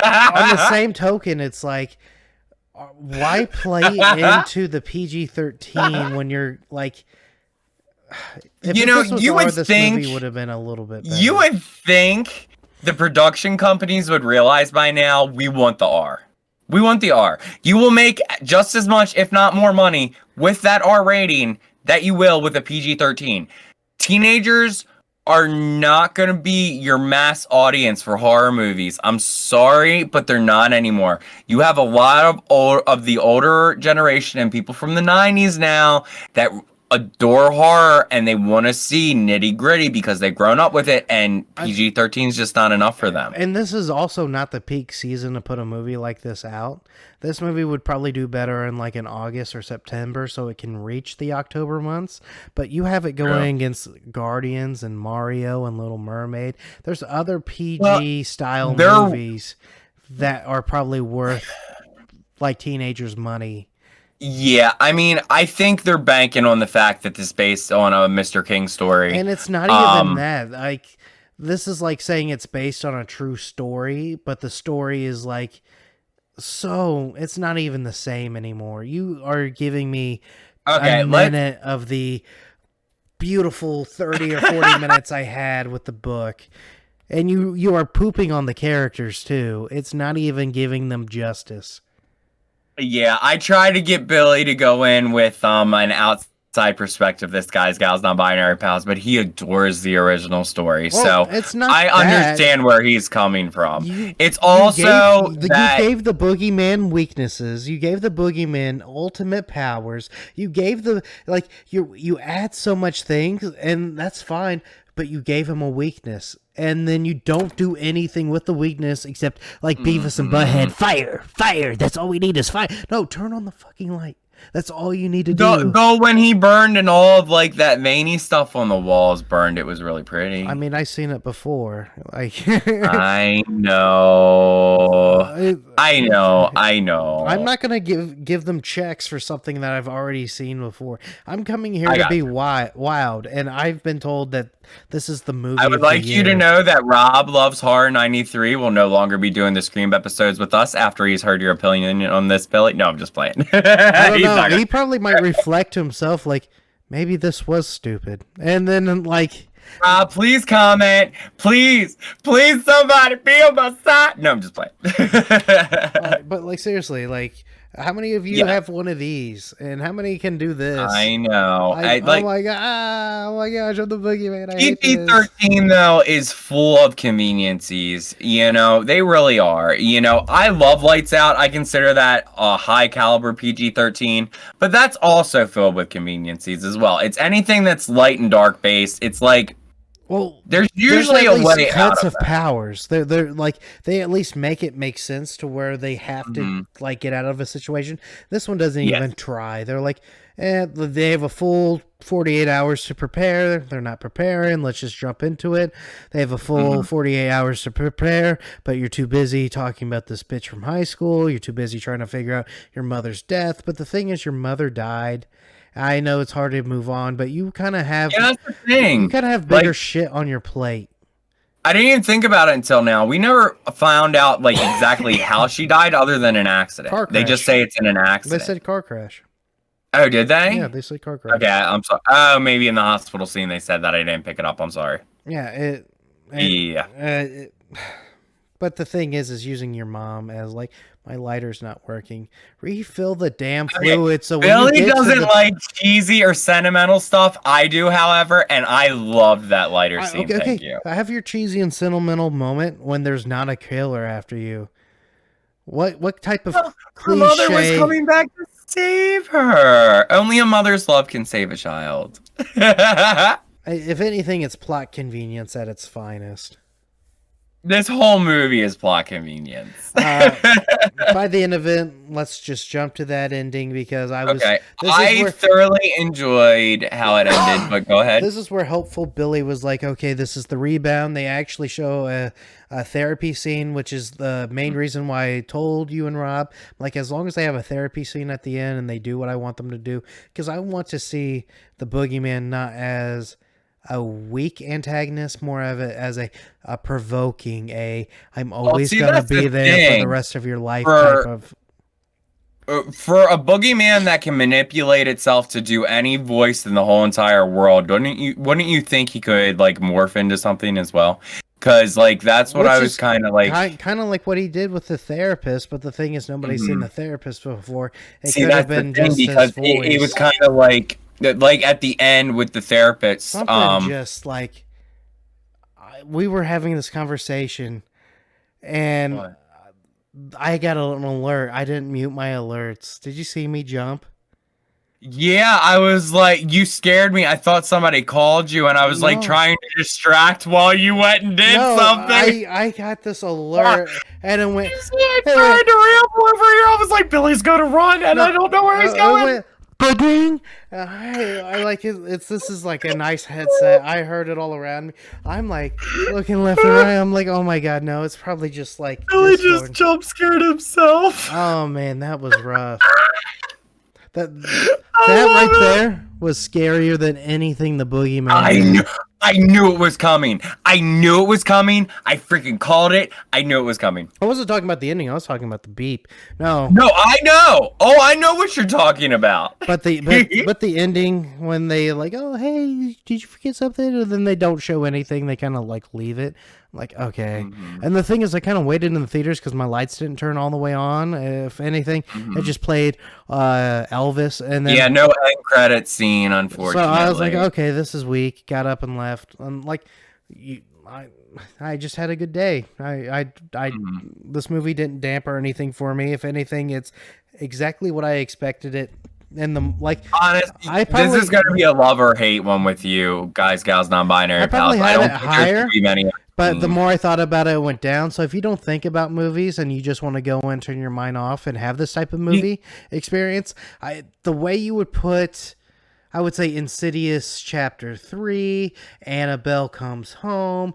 On the same token, it's like, why play into the PG-13 when you're like, if You know, this was you R, would this think movie would have been a little bit better. You would think the production companies would realize by now we want the R. We want the R. You will make just as much, if not more money with that R rating that you will with a PG-13. Teenagers are not going to be your mass audience for horror movies. I'm sorry, but they're not anymore. You have a lot of the older generation and people from the 90s now that adore horror and they want to see nitty gritty because they've grown up with it, and PG-13 is just not enough for them. And this is also not the peak season to put a movie like this out. This movie would probably do better in like in August or September, so it can reach the October months. But you have it going against Guardians and Mario and Little Mermaid. There's other PG style movies that are probably worth like teenagers' money. Yeah, I mean, I think they're banking on the fact that this is based on a Mr. King story. And it's not even that. Like, this is like saying it's based on a true story, but the story is like, so it's not even the same anymore. You are giving me a minute of the beautiful 30 or 40 minutes I had with the book. And you are pooping on the characters too. It's not even giving them justice. Yeah, I try to get Billy to go in with an outside perspective. This guy's gals, non-binary pals, but he adores the original story. Well, so it's not I understand where he's coming from. It's also you gave the Boogeyman weaknesses. You gave the Boogeyman ultimate powers. You gave the you add so much things, and that's fine. But you gave him a weakness, and then you don't do anything with the weakness except like Beavis and Butthead. Fire. That's all we need is fire. No, turn on the fucking light. That's all you need to do. Go when he burned and all of like that veiny stuff on the walls burned. It was really pretty. I mean, I've seen it before. Like I know. I'm not gonna give them checks for something that I've already seen before. I'm coming here to be wild, and I've been told that this is the movie. I would like you to know that Rob Loves Horror 93 will no longer be doing the Scream episodes with us after he's heard your opinion on this, Billy. No, I'm just playing. I don't know. He probably might reflect to himself, like, maybe this was stupid. And then, like... Rob, please comment. Please somebody be on my side. No, I'm just playing. But, like, seriously, like... How many of you have one of these? And how many can do this? I know. Oh my gosh, I'm the Boogeyman. PG-13 though is full of conveniences. You know, they really are. You know, I love Lights Out. I consider that a high caliber PG-13, but that's also filled with conveniences as well. It's anything that's light and dark based. It's like, well, there's usually a way out of powers. They're like, they at least make it make sense to where they have to like get out of a situation. This one doesn't even try. They're like, they have a full 48 hours to prepare. They're not preparing. Let's just jump into it. They have a full 48 hours to prepare, but you're too busy talking about this bitch from high school. You're too busy trying to figure out your mother's death. But the thing is, your mother died. I know it's hard to move on, but you kind of have... Yeah, that's the thing. You kind of have bigger shit on your plate. I didn't even think about it until now. We never found out like exactly how she died other than an accident. Car crash. They just say it's in an accident. They said car crash. Oh, did they? Yeah, they said car crash. Okay, I'm sorry. Oh, maybe in the hospital scene they said that. I didn't pick it up. I'm sorry. Yeah, but the thing is using your mom as like, my lighter's not working. Refill the damn fluid. So Billy doesn't like cheesy or sentimental stuff. I do, however, and I loved that lighter scene. Thank you. I have your cheesy and sentimental moment when there's not a killer after you. What type of cliche? Her mother was coming back to save her. Only a mother's love can save a child. If anything, it's plot convenience at its finest. This whole movie is plot convenience. By the end of it, let's just jump to that ending because Okay, this is I where thoroughly enjoyed how it ended, but go ahead. this is where helpful Billy was like, okay, this is the rebound. They actually show a therapy scene, which is the main reason why I told you and Rob, like, as long as they have a therapy scene at the end and they do what I want them to do, because I want to see the Boogeyman not as a weak antagonist, more of it as a provoking, I'm always see, going to that's be the there for the thing. rest of your life For- type of. For a boogeyman that can manipulate itself to do any voice in the whole entire world, wouldn't you think he could like morph into something as well? Because like that's what Which I was is kind of like. kind of like what he did with the therapist, but the thing is, nobody's seen Mhm. the therapist before. It See, could have that's the been thing just his because voice. it was kind of like at the end with the therapist. Something just like we were having this conversation, and What? I got an alert. I didn't mute my alerts. Did you see me jump? Yeah, I was like, you scared me. I thought somebody called you, and I was like No. trying to distract while you went and did No, something. I got this alert, and it went. I tried to ramble over here. I was like, Billy's gonna run, and I don't know where he's It going. went, Ba-ding! I like it. This is like a nice headset. I heard it all around me. I'm like looking left and right. I'm like, oh my god, no! It's probably just like Billy Discord. just jump scared himself. Oh man, that was rough. That right there was scarier than anything the Boogeyman did. I knew it was coming. I knew it was coming. I freaking called it. I knew it was coming. I wasn't talking about the ending. I was talking about the beep. No, No, I know. Oh, I know what you're talking about. but the but the ending when they like, oh hey, did you forget something? And then they don't show anything. They kind of like leave it. I'm like, okay. And the thing is, I kind of waited in the theaters because my lights didn't turn all the way on. If anything, it just played Elvis, and then Yeah, no end credit scene, unfortunately. so I was like, okay, this is weak. Got up and left. Like, I just had a good day. This movie didn't damper anything for me. If anything, it's exactly what I expected it. And the like, Honestly, this is gonna be a love or hate one with you, guys, gals, non-binary I probably pals. I had don't it think there's higher, gonna be many. but the more I thought about it, it went down. So if you don't think about movies and you just want to go and turn your mind off and have this type of movie experience, the way you would put, I would say, Insidious Chapter 3, Annabelle Comes Home,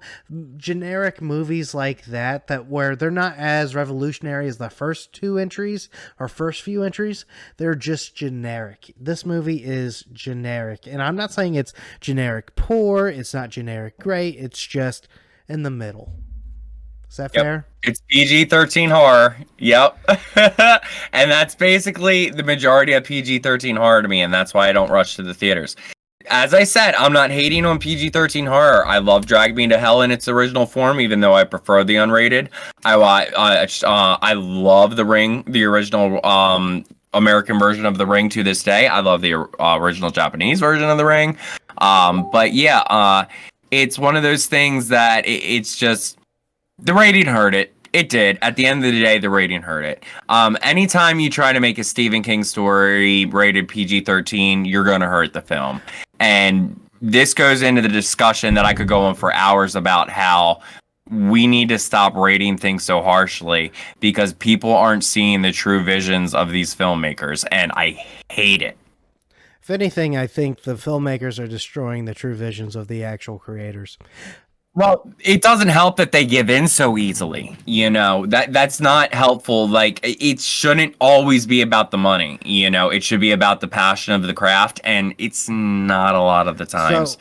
generic movies like that where they're not as revolutionary as the first two entries or first few entries. They're just generic. This movie is generic. And I'm not saying it's generic poor, it's not generic great, it's just in the middle. Is that fair? It's PG-13 horror. Yep. And that's basically the majority of PG-13 horror to me, and that's why I don't rush to the theaters. As I said, I'm not hating on PG-13 horror. I love Drag Me to Hell in its original form, even though I prefer the unrated. I love The Ring, the original American version of The Ring to this day. I love the original Japanese version of The Ring. But yeah, it's one of those things that it's just... The rating hurt it. It did. At the end of the day, the rating hurt it. Anytime you try to make a Stephen King story rated PG-13, you're going to hurt the film. And this goes into the discussion that I could go on for hours about how we need to stop rating things so harshly because people aren't seeing the true visions of these filmmakers, and I hate it. If anything, I think the filmmakers are destroying the true visions of the actual creators. Well, it doesn't help that they give in so easily. You know, that's not helpful. Like, it shouldn't always be about the money. You know, it should be about the passion of the craft, and it's not a lot of the times.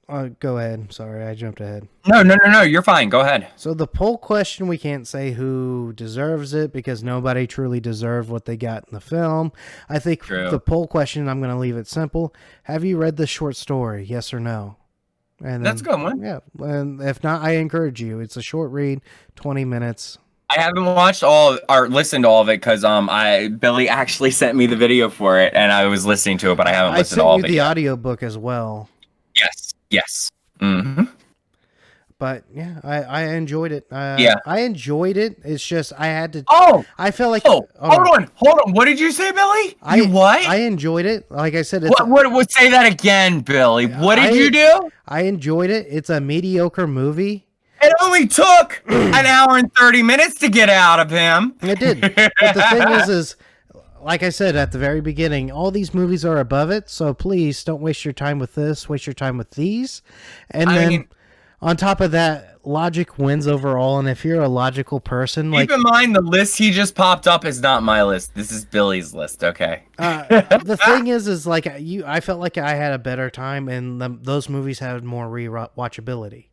So, go ahead. Sorry, I jumped ahead. No. You're fine. Go ahead. So the poll question, we can't say who deserves it because nobody truly deserved what they got in the film. I think True. The poll question, I'm going to leave it simple. Have you read the short story? Yes or no? And That's a good one. Yeah, and if not, I encourage you. It's a short read, 20 minutes. I haven't watched all or listened to all of it because Billy actually sent me the video for it, and I was listening to it, but I haven't listened to all of it. I sent you the audiobook as well. Yes. Mm-hmm. But yeah, I enjoyed it. Yeah, I enjoyed it. It's just I had to. I felt like. Hold on. What did you say, Billy? What? I enjoyed it. Like I said, what? Say that again, Billy. What did you do? I enjoyed it. It's a mediocre movie. It only took an hour and 30 minutes to get out of him. It did. But the thing is, like I said at the very beginning, all these movies are above it. So please don't waste your time with this. Waste your time with these. And then on top of that, logic wins overall. And if you're a logical person, keep in mind the list he just popped up is not my list. This is Billy's list. Okay. The thing is like I felt like I had a better time, and those movies had more rewatchability.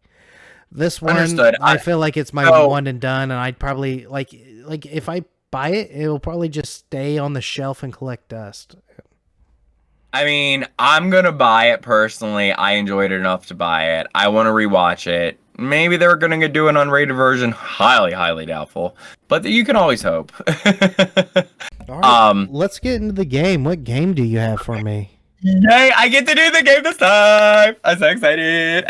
This one, Understood. I feel like it's my one and done, and I'd probably like if I buy it, it'll probably just stay on the shelf and collect dust. I mean, I'm gonna buy it personally. I enjoyed it enough to buy it. I want to rewatch it. Maybe they're gonna do an unrated version. Highly doubtful. But you can always hope. All right, let's get into the game. What game do you have for me? Yay, I get to do the game this time. I'm so excited.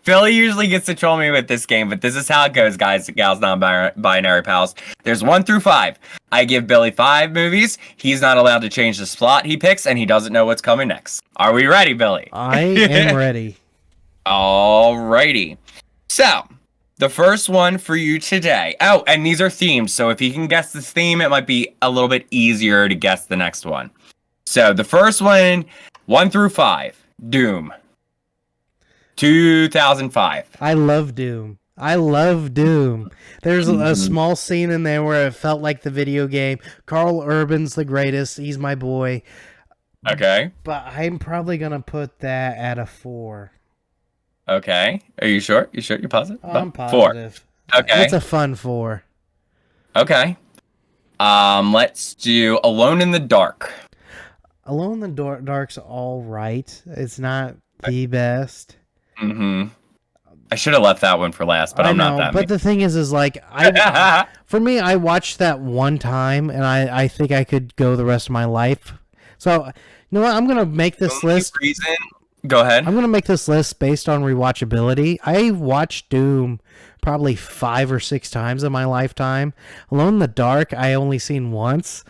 Billy usually gets to troll me with this game, but this is how it goes, guys, gals, non-binary pals. There's 1 through 5. I give Billy 5 movies. He's not allowed to change the slot he picks, and he doesn't know what's coming next. Are we ready, Billy? I am ready. Alrighty. So, the first one for you today. Oh, and these are themes, so if you can guess this theme, it might be a little bit easier to guess the next one. So, the first one, 1 through 5. Doom. 2005. I love Doom. There's a small scene in there where it felt like the video game. Carl Urban's the greatest. He's my boy. Okay. But I'm probably going to put that at a 4. Okay. Are you sure? You're positive? I'm positive. 4. Okay. It's a fun 4. Okay. Let's do Alone in the Dark. Alone in the Dark's all right. It's not the best. Mm-hmm. I should have left that one for last, but I'm not that. But the thing is like, for me, I watched that one time, and I think I could go the rest of my life. So, you know what? I'm gonna make this list. Go ahead. I'm gonna make this list based on rewatchability. I watched Doom probably 5 or 6 times in my lifetime. Alone in the Dark, I only seen once,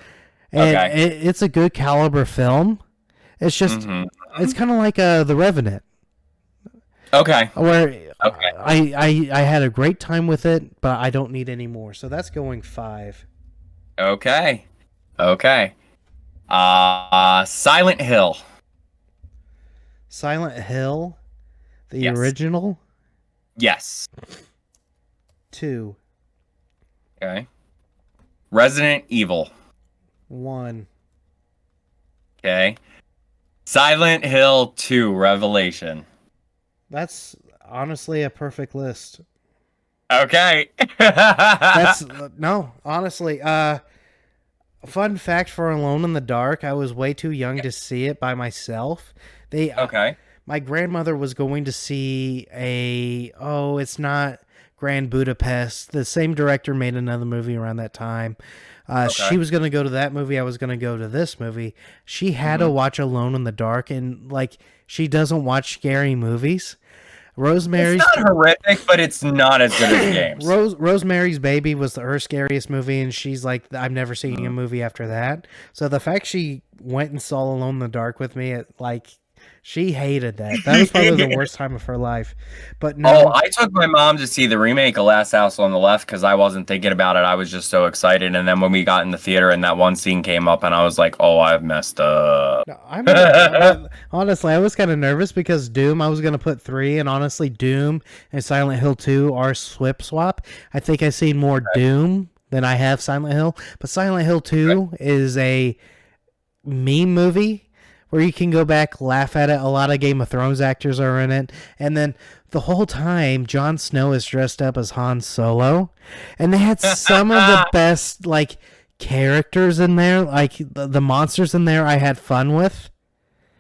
and it's a good caliber film. It's just, it's kind of like The Revenant. Okay. Where I had a great time with it, but I don't need any more. So that's going 5. Okay. Silent Hill. Silent Hill, the original. Yes. 2. Okay. Resident Evil. 1. Okay. Silent Hill 2 Revelation. That's honestly a perfect list. Okay. Honestly. Fun fact for Alone in the Dark, I was way too young to see it by myself. My grandmother was going to see it's not Grand Budapest. The same director made another movie around that time. She was going to go to that movie. I was going to go to this movie. She had to watch Alone in the Dark, and she doesn't watch scary movies. Rosemary's... It's not horrific, but it's not as good as games. Rosemary's Baby was her scariest movie, and she's like, I've never seen a movie after that. So the fact she went and saw Alone in the Dark with me, she hated that. That was probably the worst time of her life. But no. Oh, I took my mom to see the remake of Last House on the Left because I wasn't thinking about it. I was just so excited. And then when we got in the theater and that one scene came up, and I was like, oh, I've messed up. No, honestly, I was kind of nervous because Doom, I was going to put 3. And honestly, Doom and Silent Hill 2 are swap. I think I've seen more Doom than I have Silent Hill. But Silent Hill 2 is a meme movie where you can go back, laugh at it. A lot of Game of Thrones actors are in it. And then the whole time, Jon Snow is dressed up as Han Solo. And they had some of the best, characters in there. The monsters in there I had fun with.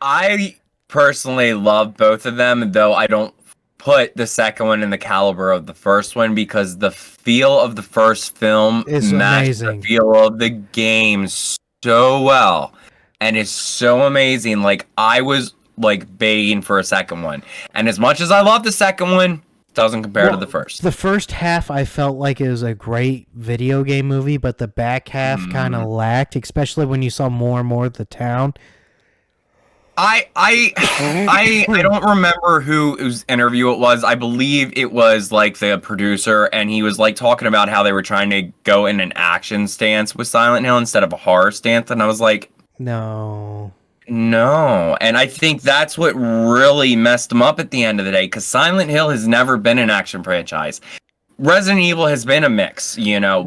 I personally love both of them, though I don't put the second one in the caliber of the first one because the feel of the first film is matched amazing. The feel of the game so well. And it's so amazing. I was begging for a second one. And as much as I love the second one, it doesn't compare to the first. The first half I felt like it was a great video game movie, but the back half kind of lacked, especially when you saw more and more of the town. I don't remember whose interview it was. I believe it was like the producer, and he was like talking about how they were trying to go in an action stance with Silent Hill instead of a horror stance, and I was like, No. and I think that's what really messed them up at the end of the day, because Silent Hill has never been an action franchise. Resident Evil has been a mix,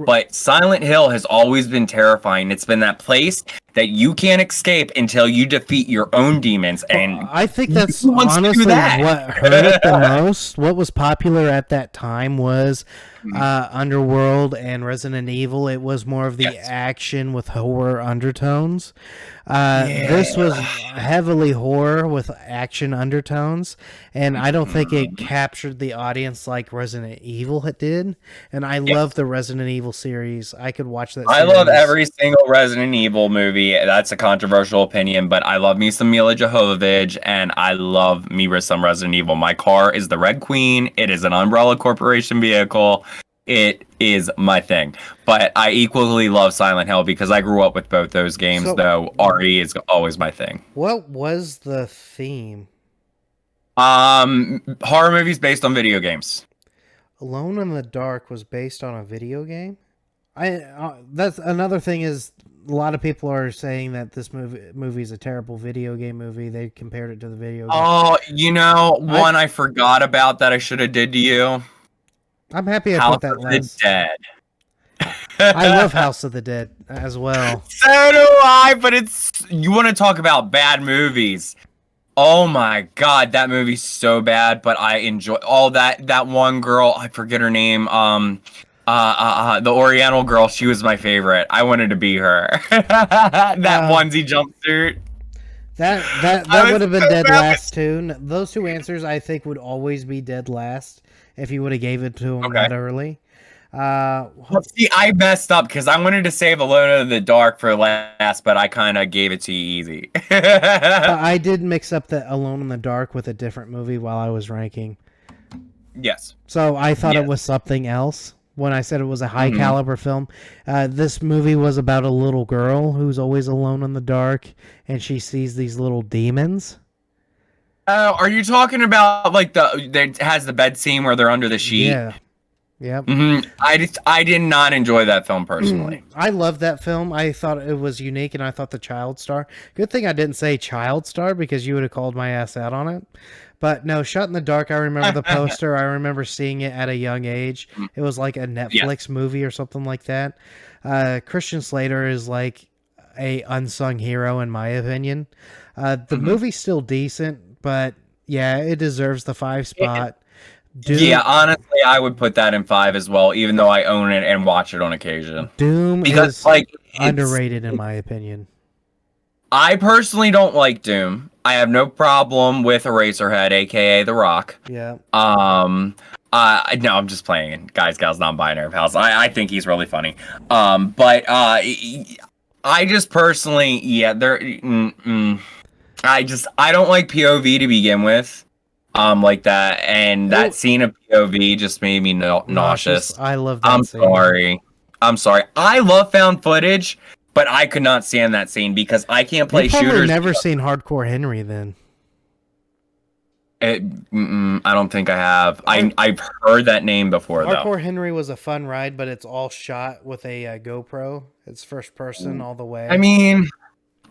but Silent Hill has always been terrifying. It's been that place that you can't escape until you defeat your own demons. And I think that's honestly what hurt it the most. What was popular at that time was Underworld and Resident Evil. It was more of the action with horror undertones. This was heavily horror with action undertones, and I don't think it captured the audience like Resident Evil did. And I love the Resident Evil series. I could watch that series. I love every single Resident Evil movie. That's a controversial opinion, but I love me some Mila Jovovich, and I love me some Resident Evil. My car is the Red Queen. It is an Umbrella Corporation vehicle. It is my thing. But I equally love Silent Hill because I grew up with both those games, though RE is always my thing. What was the theme? Horror movies based on video games. Alone in the Dark was based on a video game? That's another thing is a lot of people are saying that this movie is a terrible video game movie. They compared it to the video game. Oh, one I forgot about that I should have did to you. I'm happy I House put that of last. the Dead. I love House of the Dead as well. So do I, but you want to talk about bad movies. Oh my god, that movie's so bad, but I enjoy all that one girl, I forget her name, the Oriental girl, she was my favorite. I wanted to be her. That onesie jumpsuit. That would have been dead last too. Those two answers I think would always be dead last if you would have gave it to him that early. See, I messed up because I wanted to save Alone in the Dark for last, but I kind of gave it to you easy. I did mix up the Alone in the Dark with a different movie while I was ranking. Yes. So I thought it was something else when I said it was a high caliber film. This movie was about a little girl who's always alone in the dark, and she sees these little demons. Are you talking about like that has the bed scene where they're under the sheet? Yeah. Yep. I did not enjoy that film personally. I love that film. I thought it was unique, and I thought the child star. Good thing I didn't say child star because you would have called my ass out on it. But no, Shut in the Dark. I remember the poster. I remember seeing it at a young age. It was like a Netflix movie or something like that. Christian Slater is like a unsung hero in my opinion. The movie's still decent, but yeah, it deserves the 5 spot. Doom, yeah, honestly, I would put that in 5 as well, even though I own it and watch it on occasion. Doom is underrated in my opinion. I personally don't like Doom. I have no problem with Eraserhead, aka The Rock. Yeah. No, I'm just playing. Guys, gals, non-binary pals. I think he's really funny. But I just personally, I don't like POV to begin with. Like that, and that scene of POV just made me nauseous. I love that scene. I'm sorry. I love found footage, but I could not stand that scene because I can't play shooters. I've never seen Hardcore Henry then. I don't think I have. I've heard that name before, though. Hardcore Henry was a fun ride, but it's all shot with a GoPro. It's first person all the way. I mean,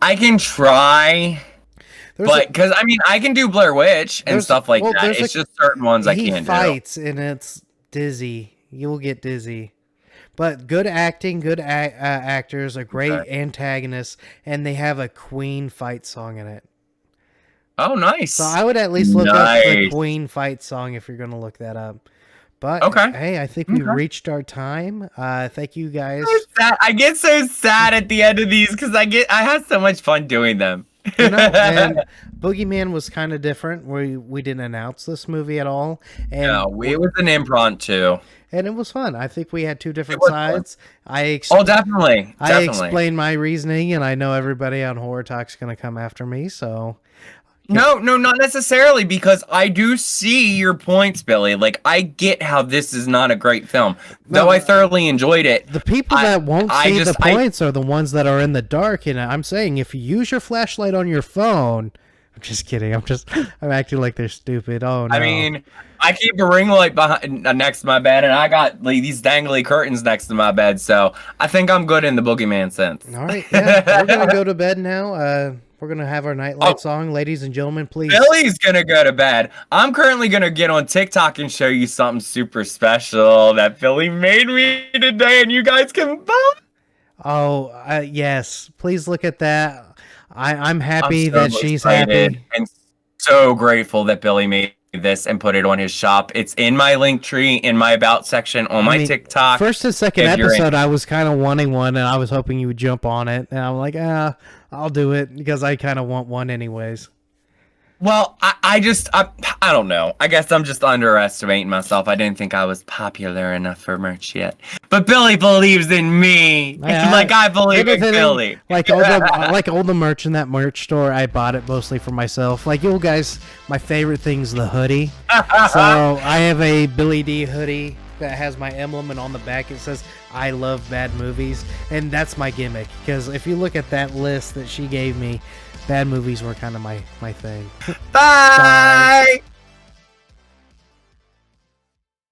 I can try... But because I can do Blair Witch and stuff like that. It's just certain ones I can't do. He fights and it's dizzy. You will get dizzy. But good acting, good actors, a great antagonist, and they have a Queen fight song in it. Oh, nice. So I would at least look up the Queen fight song if you're going to look that up. But hey, I think we've reached our time. Thank you guys. I get so sad at the end of these because I have so much fun doing them. And Boogeyman was kind of different. We didn't announce this movie at all. And no, it was an impromptu. And it was fun. I think we had two different sides. Definitely. I explained my reasoning, and I know everybody on Horror Talk's going to come after me, so... No, not necessarily, because I do see your points, Billy. Like, I get how this is not a great film, though I thoroughly enjoyed it. The people that won't see the points are the ones that are in the dark, and I'm saying if you use your flashlight on your phone, I'm just kidding. I'm acting like they're stupid. Oh no. I mean, I keep a ring light behind next to my bed, and I got like, these dangly curtains next to my bed, so I think I'm good in the Boogeyman sense. All right, yeah, we're gonna go to bed now. We're gonna have our nightlight song, ladies and gentlemen. Please. Billy's gonna go to bed. I'm currently gonna get on TikTok and show you something super special that Billy made me today, and you guys can vote. Oh, yes. Please look at that. I'm happy I'm so that she's excited happy. and so grateful that Billy made this and put it on his shop. It's in my link tree in my about section on my TikTok. First and second episode, I was kind of wanting one, and I was hoping you would jump on it. And I'm like, I'll do it because I kind of want one anyways. Well, I don't know. I guess I'm just underestimating myself. I didn't think I was popular enough for merch yet. But Billy believes in me. Like I believe in Billy. Like all the merch in that merch store, I bought it mostly for myself. Like you guys, my favorite thing's the hoodie. So I have a Billy D hoodie that has my emblem, and on the back it says I love bad movies, and that's my gimmick. Because if you look at that list that she gave me, bad movies were kind of my thing. Bye.